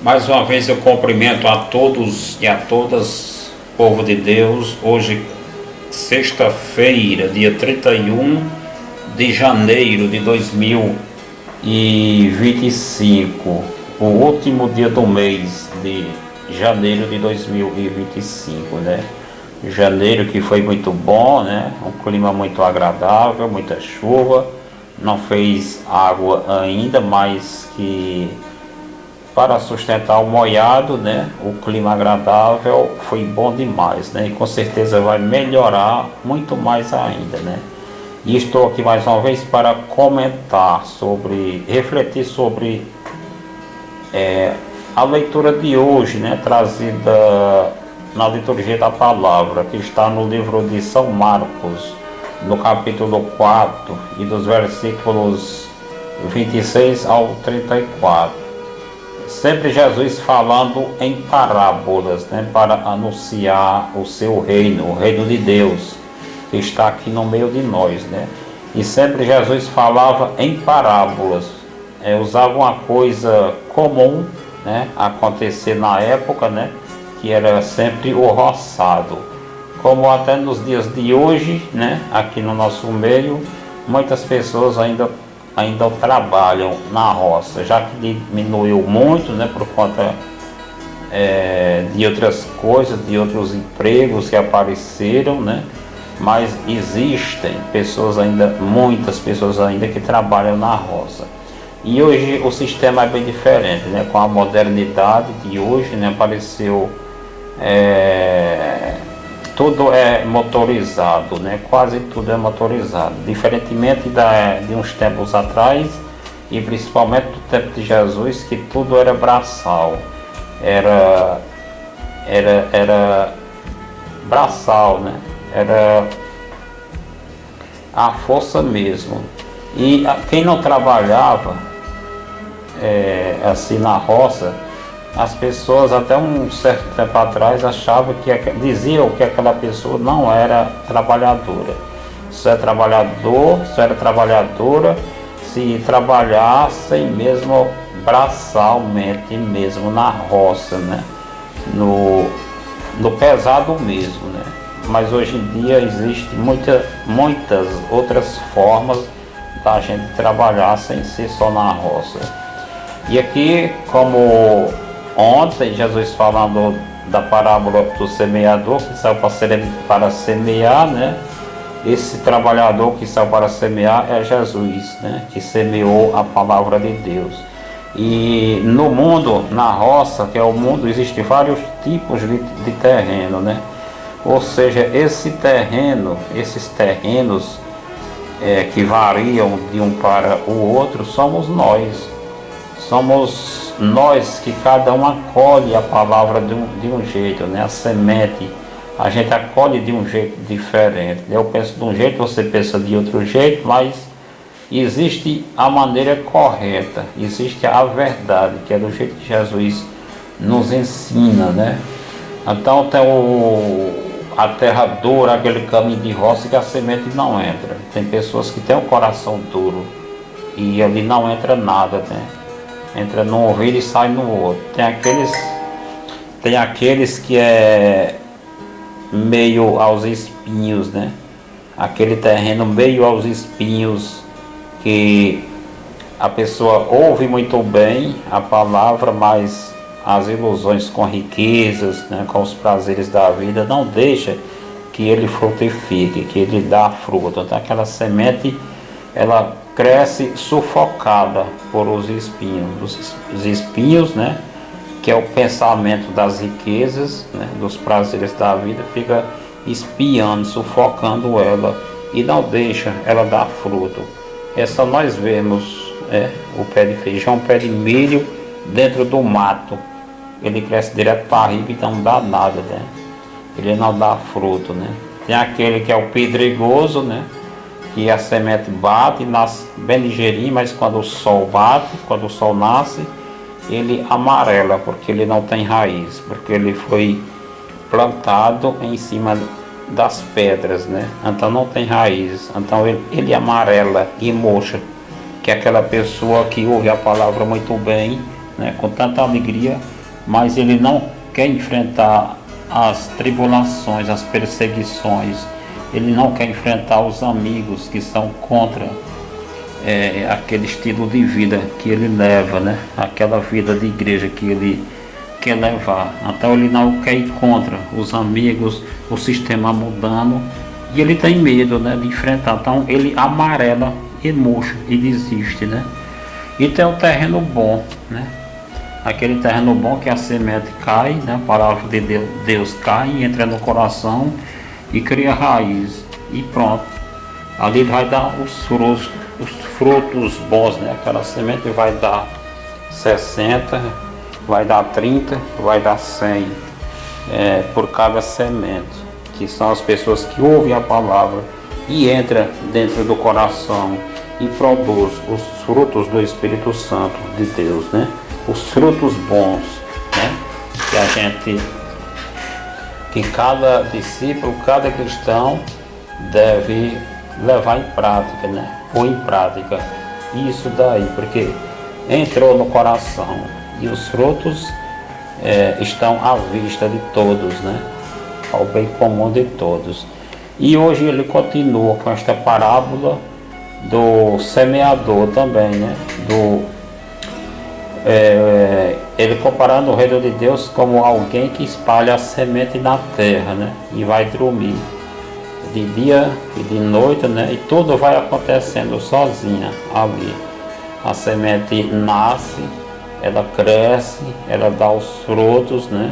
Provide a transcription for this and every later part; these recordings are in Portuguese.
Mais uma vez eu cumprimento a todos e a todas, povo de Deus. Hoje, sexta-feira, dia 31 de janeiro de 2025, o último dia do mês de janeiro de 2025, né? Janeiro que foi muito bom, né? Um clima muito agradável, muita chuva, não fez água ainda, mas que para sustentar o molhado, né? O clima agradável foi bom demais, né? E com certeza vai melhorar muito mais ainda, né? E estou aqui mais uma vez para comentar refletir sobre a leitura de hoje, né? Trazida na liturgia da palavra, que está no livro de São Marcos, no capítulo 4 e dos versículos 26 ao 34. Sempre Jesus falando em parábolas, né, para anunciar o seu reino, o reino de Deus, que está aqui no meio de nós, né? E sempre Jesus falava em parábolas, usava uma coisa comum, né, acontecer na época, né, que era sempre o roçado. Como até nos dias de hoje, né, aqui no nosso meio, muitas pessoas ainda trabalham na roça, já que diminuiu muito, né, por conta de outras coisas, de outros empregos que apareceram, né, mas existem muitas pessoas ainda que trabalham na roça. E hoje o sistema é bem diferente, né, com a modernidade de hoje, né, apareceu tudo é motorizado, né? Quase tudo é motorizado, diferentemente de uns tempos atrás, e principalmente do tempo de Jesus, que tudo era braçal, era braçal, né? Era a força mesmo. E quem não trabalhava assim na roça, as pessoas até um certo tempo atrás diziam que aquela pessoa não era trabalhadora. Só era trabalhadora se trabalhassem mesmo braçalmente, mesmo na roça, né? No pesado mesmo, né? Mas hoje em dia existem muitas outras formas da gente trabalhar sem ser só na roça. E aqui, como ontem, Jesus falando da parábola do semeador que saiu para semear, né? Esse trabalhador que saiu para semear é Jesus, né? Que semeou a palavra de Deus. E no mundo, na roça, que é o mundo, existem vários tipos de terreno, né? Ou seja, esses terrenos que variam de um para o outro, somos nós. Somos nós que cada um acolhe a palavra de um jeito, né? A semente, a gente acolhe de um jeito diferente. Eu penso de um jeito, você pensa de outro jeito, mas existe a maneira correta, existe a verdade, que é do jeito que Jesus nos ensina, né? Então tem a terra dura, aquele caminho de roça que a semente não entra. Tem pessoas que têm o coração duro e ali não entra nada, né? Entra num ouvido e sai no outro. Tem aqueles que é meio aos espinhos, né? Aquele terreno meio aos espinhos, que a pessoa ouve muito bem a palavra, mas as ilusões com riquezas, né, com os prazeres da vida, não deixa que ele frutifique, que ele dá fruto. Então aquela semente, ela cresce sufocada por os espinhos. Os espinhos, né, que é o pensamento das riquezas, né, dos prazeres da vida, fica espiando, sufocando ela e não deixa ela dar fruto. É só nós vemos o pé de feijão, o pé de milho dentro do mato. Ele cresce direto para riba e não dá nada, né? Ele não dá fruto, né? Tem aquele que é o pedregoso, né? Que a semente bate e nasce bem ligeirinho, mas quando o sol bate, quando o sol nasce, ele amarela, porque ele não tem raiz, porque ele foi plantado em cima das pedras, né? Então não tem raiz, então ele amarela e murcha, que é aquela pessoa que ouve a palavra muito bem, né? Com tanta alegria, mas ele não quer enfrentar as tribulações, as perseguições, ele não quer enfrentar os amigos que são contra aquele estilo de vida que ele leva, né? Aquela vida de igreja que ele quer levar. Então ele não quer ir contra os amigos, o sistema mudando, e ele tem medo, né, de enfrentar. Então ele amarela e murcha e desiste, né? E tem o terreno bom, né? Aquele terreno bom que a semente cai, né? A palavra de Deus cai, entra no coração e cria raiz, e pronto. Ali vai dar os frutos bons, né? Aquela semente vai dar 60, vai dar 30, vai dar 100 por cada semente, que são as pessoas que ouvem a palavra e entram dentro do coração e produz os frutos do Espírito Santo de Deus, né? Os frutos bons, né? Que cada discípulo, cada cristão deve levar em prática, né? Ou em prática isso daí, porque entrou no coração e os frutos estão à vista de todos, né? Ao bem comum de todos. E hoje ele continua com esta parábola do semeador também, né? Ele comparando o reino de Deus como alguém que espalha a semente na terra, né? E vai dormir de dia e de noite, né? E tudo vai acontecendo sozinha ali. A semente nasce, ela cresce, ela dá os frutos, né?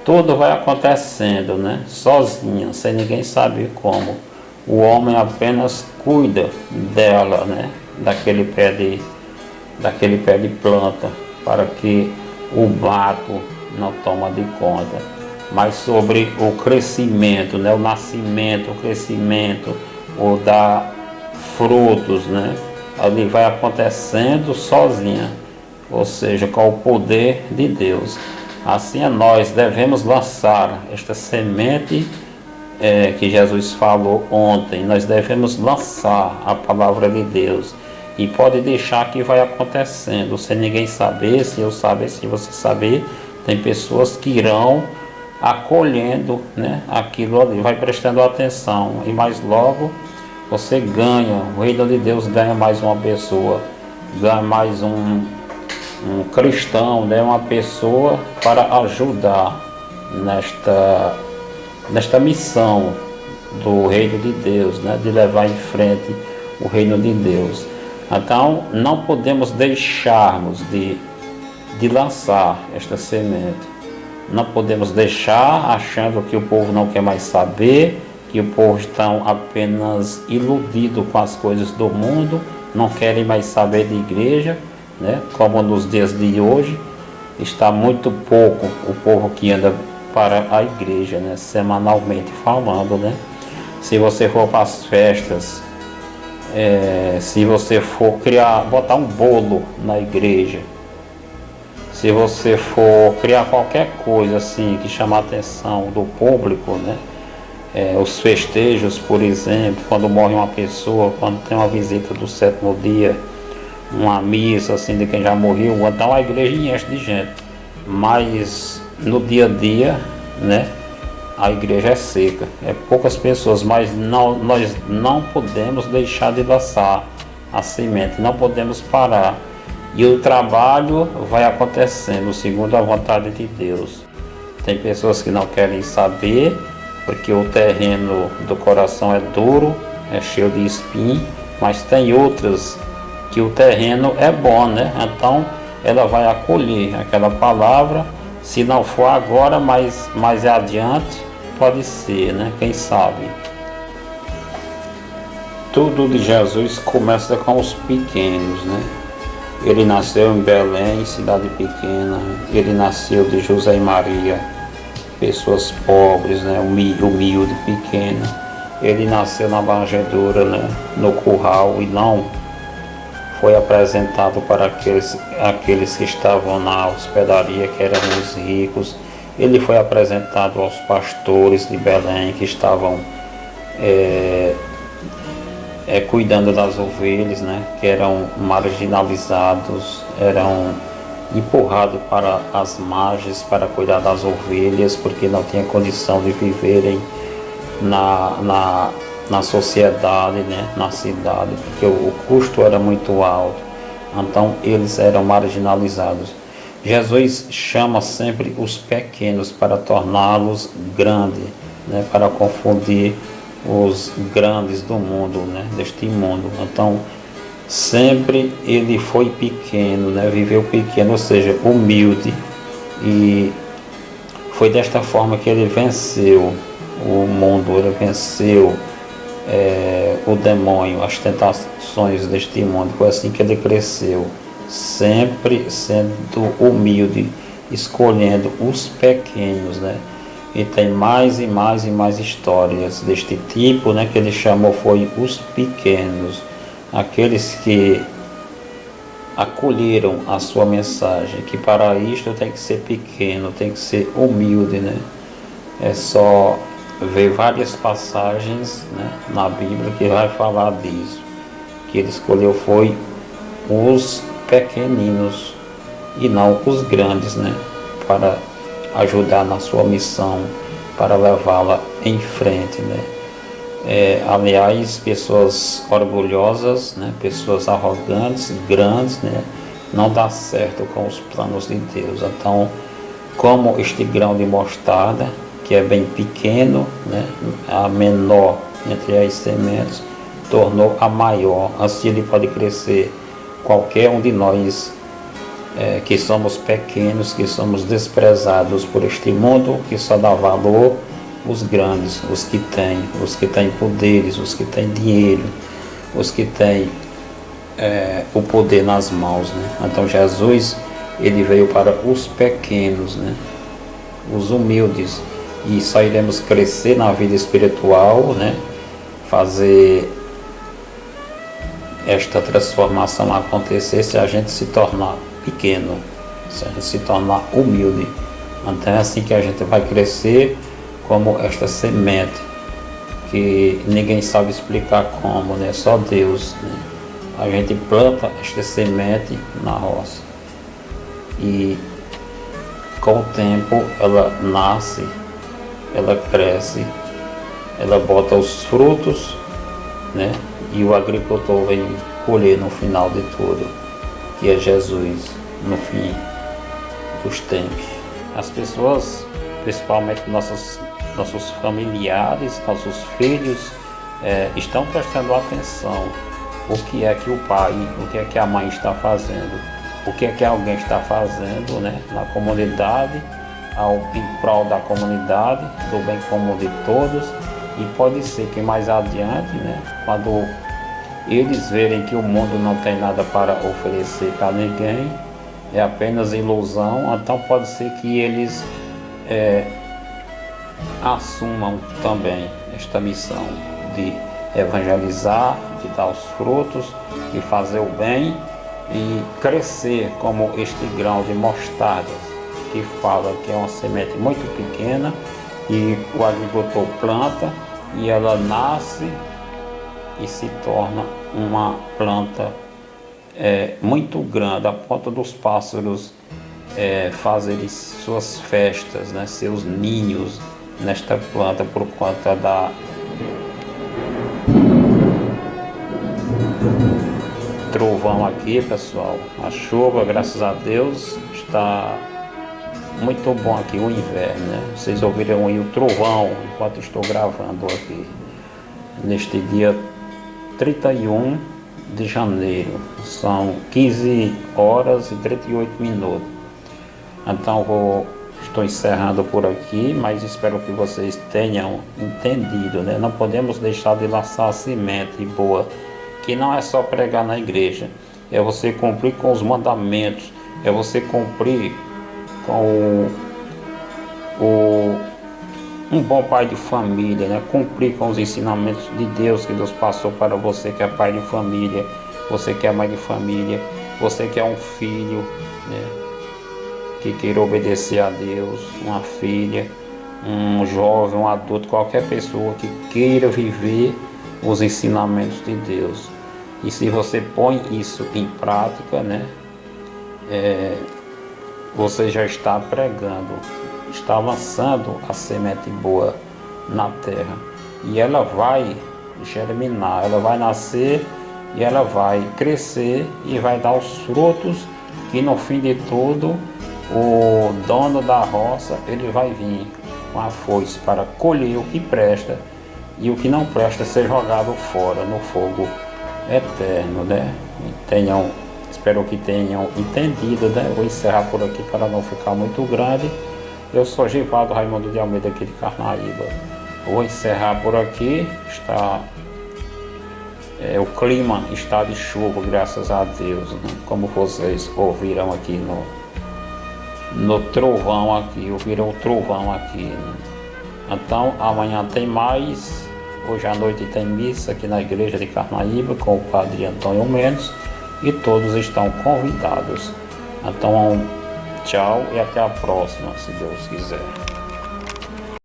Tudo vai acontecendo, né? Sozinha, sem ninguém saber como. O homem apenas cuida dela, né? Daquele pé de planta, para que o mato não toma de conta. Mas sobre o crescimento, né? O nascimento, o crescimento, o dar frutos, né? Ali vai acontecendo sozinha, ou seja, com o poder de Deus. Assim nós devemos lançar esta semente que Jesus falou ontem. Nós devemos lançar a palavra de Deus e pode deixar que vai acontecendo, sem ninguém saber, se eu saber, se você saber. Tem pessoas que irão acolhendo, né, aquilo ali, vai prestando atenção, e mais logo você ganha, o reino de Deus ganha mais uma pessoa, ganha mais um cristão, né, uma pessoa para ajudar nesta missão do reino de Deus, né, de levar em frente o reino de Deus. Então não podemos deixarmos de lançar esta semente. Não podemos deixar achando que o povo não quer mais saber, que o povo está apenas iludido com as coisas do mundo, não querem mais saber de igreja, né? Como nos dias de hoje está muito pouco o povo que anda para a igreja, né? Semanalmente falando, né? Se você for para as festas, se você for botar um bolo na igreja, se você for criar qualquer coisa assim que chama a atenção do público, né? Os festejos, por exemplo, quando morre uma pessoa, quando tem uma visita do 7º dia, uma missa assim de quem já morreu, então a igreja enche de gente. Mas no dia a dia, né, a igreja é seca, poucas pessoas, mas nós não podemos deixar de lançar a semente, não podemos parar. E o trabalho vai acontecendo segundo a vontade de Deus. Tem pessoas que não querem saber, porque o terreno do coração é duro, é cheio de espinho, mas tem outras que o terreno é bom, né? Então ela vai acolher aquela palavra, se não for agora, mas mais adiante pode ser, né? Quem sabe? Tudo de Jesus começa com os pequenos, né? Ele nasceu em Belém, cidade pequena. Ele nasceu de José e Maria, pessoas pobres, né? Humilde, pequena. Ele nasceu na manjedoura, né? No curral, e não foi apresentado para aqueles que estavam na hospedaria, que eram os ricos. Ele foi apresentado aos pastores de Belém, que estavam cuidando das ovelhas, né, que eram marginalizados, eram empurrado para as margens para cuidar das ovelhas, porque não tinha condição de viverem na sociedade, né, na cidade, porque o custo era muito alto, então eles eram marginalizados. Jesus chama sempre os pequenos para torná-los grandes, né, para confundir os grandes do mundo, né, deste mundo. Então, sempre ele foi pequeno, né, viveu pequeno, ou seja, humilde, e foi desta forma que ele venceu o mundo, ele venceu o demônio, as tentações deste mundo. Foi assim que ele cresceu, sempre sendo humilde, escolhendo os pequenos, né? E tem mais e mais e mais histórias deste tipo, né? Que ele chamou foi os pequenos, aqueles que acolheram a sua mensagem, que para isto tem que ser pequeno, tem que ser humilde, né? É só ver várias passagens, né, na Bíblia que vai falar disso, que ele escolheu foi os pequeninos e não os grandes, né, para ajudar na sua missão, para levá-la em frente, né. Aliás, pessoas orgulhosas, né, pessoas arrogantes, grandes, né, não dá certo com os planos de Deus. Então, como este grão de mostarda, que é bem pequeno, né, a menor entre as sementes, tornou a maior. Assim ele pode crescer. Qualquer um de nós que somos pequenos, que somos desprezados por este mundo, que só dá valor os grandes, os que têm poderes, os que têm dinheiro, os que têm o poder nas mãos, né? Então Jesus, ele veio para os pequenos, né, os humildes, e só iremos crescer na vida espiritual, né, fazer esta transformação acontecer se a gente se tornar pequeno, se a gente se tornar humilde. Então é assim que a gente vai crescer, como esta semente, que ninguém sabe explicar como, né, só Deus, né? A gente planta esta semente na roça e com o tempo ela nasce, ela cresce, ela bota os frutos, né? E o agricultor vem colher no final de tudo, que é Jesus, no fim dos tempos. As pessoas, principalmente nossos familiares, nossos filhos, estão prestando atenção o que é que o pai, o que é que a mãe está fazendo, o que é que alguém está fazendo, né, na comunidade, em prol da comunidade, do bem comum de todos. E pode ser que mais adiante, né, quando eles verem que o mundo não tem nada para oferecer para ninguém, é apenas ilusão, então pode ser que eles assumam também esta missão de evangelizar, de dar os frutos, de fazer o bem e crescer como este grão de mostarda, que fala que é uma semente muito pequena e o agricultor planta e ela nasce e se torna uma planta muito grande, a ponto dos pássaros fazerem suas festas, né, seus ninhos nesta planta, por conta da trovão aqui, pessoal. A chuva, graças a Deus, está muito bom aqui, o inverno, né? Vocês ouviram aí o trovão enquanto estou gravando aqui, neste dia 31 de janeiro. São 15 horas e 38 minutos. Então estou encerrando por aqui, mas espero que vocês tenham entendido, né? Não podemos deixar de lançar a semente boa, que não é só pregar na igreja, é você cumprir com os mandamentos, é você cumprir com um bom pai de família, né? Cumprir com os ensinamentos de Deus que Deus passou para você que é pai de família, você que é mãe de família, você que é um filho, né, que queira obedecer a Deus, uma filha, um jovem, um adulto, qualquer pessoa que queira viver os ensinamentos de Deus. E se você põe isso em prática, né, você já está pregando, está lançando a semente boa na terra. E ela vai germinar, ela vai nascer e ela vai crescer e vai dar os frutos que no fim de tudo o dono da roça ele vai vir com a foice para colher o que presta e o que não presta ser jogado fora no fogo eterno, né? Espero que tenham entendido, né? Vou encerrar por aqui para não ficar muito grande. Eu sou Givaldo Raimundo de Almeida aqui de Carnaíba. Vou encerrar por aqui. O clima está de chuva, graças a Deus, né? Como vocês ouviram aqui no trovão aqui, ouviram o trovão aqui, né? Então amanhã tem mais. Hoje à noite tem missa aqui na igreja de Carnaíba com o padre Antônio Mendes e todos estão convidados. Então tchau e até a próxima, se Deus quiser.